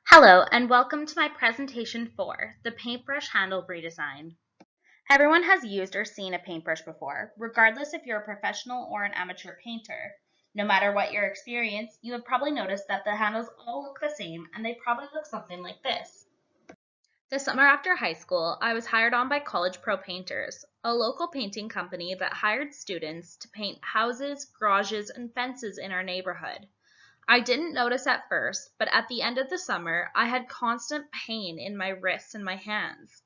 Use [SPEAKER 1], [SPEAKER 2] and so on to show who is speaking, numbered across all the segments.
[SPEAKER 1] Hello, and welcome to my presentation for the paintbrush handle redesign. Everyone has used or seen a paintbrush before, regardless if you're a professional or an amateur painter. No matter what your experience, you have probably noticed that the handles all look the same, and they probably look something like this. The summer after high school, I was hired on by College Pro Painters, a local painting company that hired students to paint houses, garages, and fences in our neighborhood. I didn't notice at first, but at the end of the summer, I had constant pain in my wrists and my hands.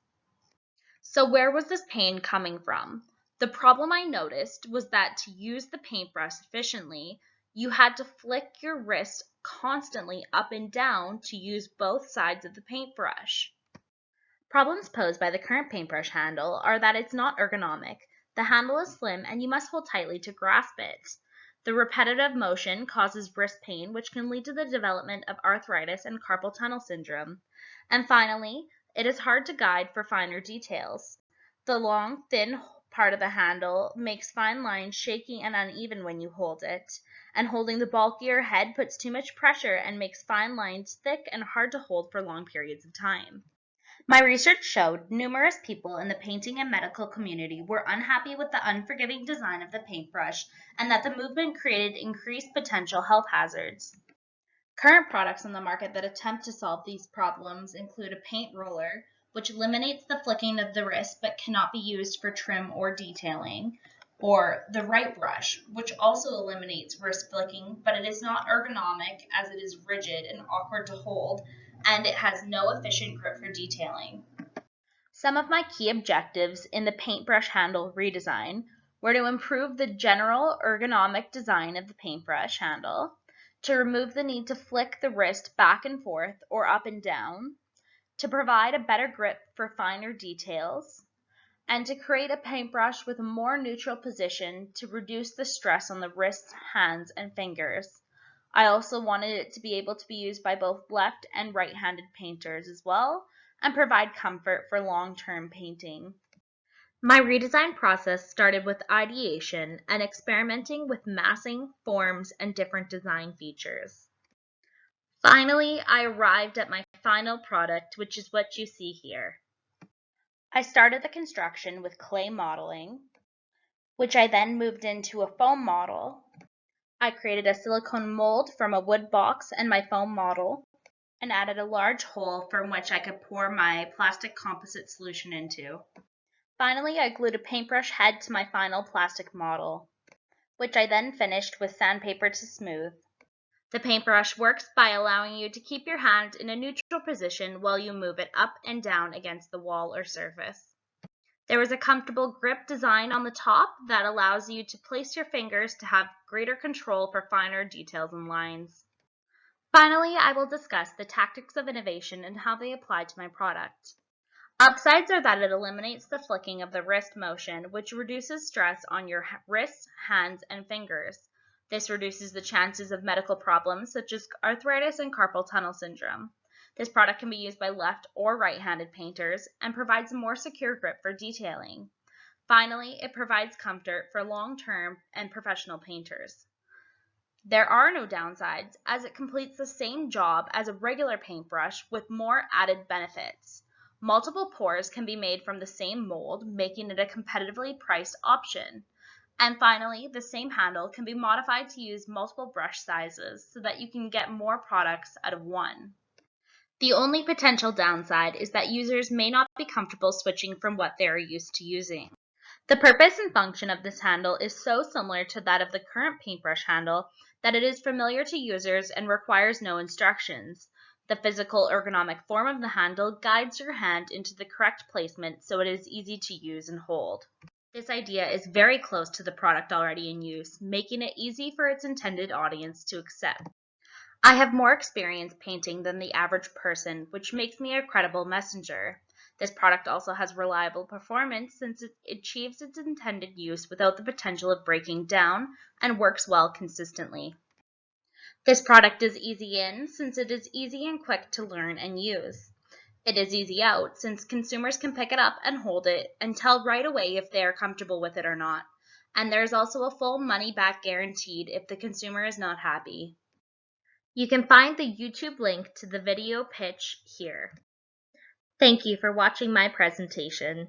[SPEAKER 1] So where was this pain coming from? The problem I noticed was that to use the paintbrush efficiently, you had to flick your wrist constantly up and down to use both sides of the paintbrush. Problems posed by the current paintbrush handle are that it's not ergonomic. The handle is slim and you must hold tightly to grasp it. The repetitive motion causes wrist pain, which can lead to the development of arthritis and carpal tunnel syndrome. And finally, it is hard to guide for finer details. The long, thin part of the handle makes fine lines shaky and uneven when you hold it, and holding the bulkier head puts too much pressure and makes fine lines thick and hard to hold for long periods of time. My research showed numerous people in the painting and medical community were unhappy with the unforgiving design of the paintbrush and that the movement created increased potential health hazards. Current products on the market that attempt to solve these problems include a paint roller, which eliminates the flicking of the wrist but cannot be used for trim or detailing, or the right brush, which also eliminates wrist flicking, but it is not ergonomic as it is rigid and awkward to hold, and it has no efficient grip for detailing. Some of my key objectives in the paintbrush handle redesign were to improve the general ergonomic design of the paintbrush handle, to remove the need to flick the wrist back and forth or up and down, to provide a better grip for finer details, and to create a paintbrush with a more neutral position to reduce the stress on the wrists, hands, and fingers. I also wanted it to be able to be used by both left and right-handed painters as well, and provide comfort for long-term painting. My redesign process started with ideation and experimenting with massing, forms, and different design features. Finally, I arrived at my final product, which is what you see here. I started the construction with clay modeling, which I then moved into a foam model. I created a silicone mold from a wood box and my foam model, and added a large hole from which I could pour my plastic composite solution into. Finally, I glued a paintbrush head to my final plastic model, which I then finished with sandpaper to smooth. The paintbrush works by allowing you to keep your hand in a neutral position while you move it up and down against the wall or surface. There is a comfortable grip design on the top that allows you to place your fingers to have greater control for finer details and lines. Finally, I will discuss the tactics of innovation and how they apply to my product. Upsides are that it eliminates the flicking of the wrist motion, which reduces stress on your wrists, hands, and fingers. This reduces the chances of medical problems such as arthritis and carpal tunnel syndrome. This product can be used by left or right-handed painters and provides a more secure grip for detailing. Finally, it provides comfort for long-term and professional painters. There are no downsides, as it completes the same job as a regular paintbrush with more added benefits. Multiple pours can be made from the same mold, making it a competitively priced option. And finally, the same handle can be modified to use multiple brush sizes so that you can get more products out of one. The only potential downside is that users may not be comfortable switching from what they are used to using. The purpose and function of this handle is so similar to that of the current paintbrush handle that it is familiar to users and requires no instructions. The physical ergonomic form of the handle guides your hand into the correct placement so it is easy to use and hold. This idea is very close to the product already in use, making it easy for its intended audience to accept. I have more experience painting than the average person, which makes me a credible messenger. This product also has reliable performance since it achieves its intended use without the potential of breaking down and works well consistently. This product is easy in since it is easy and quick to learn and use. It is easy out since consumers can pick it up and hold it and tell right away if they are comfortable with it or not. And there is also a full money back guaranteed if the consumer is not happy. You can find the YouTube link to the video pitch here. Thank you for watching my presentation.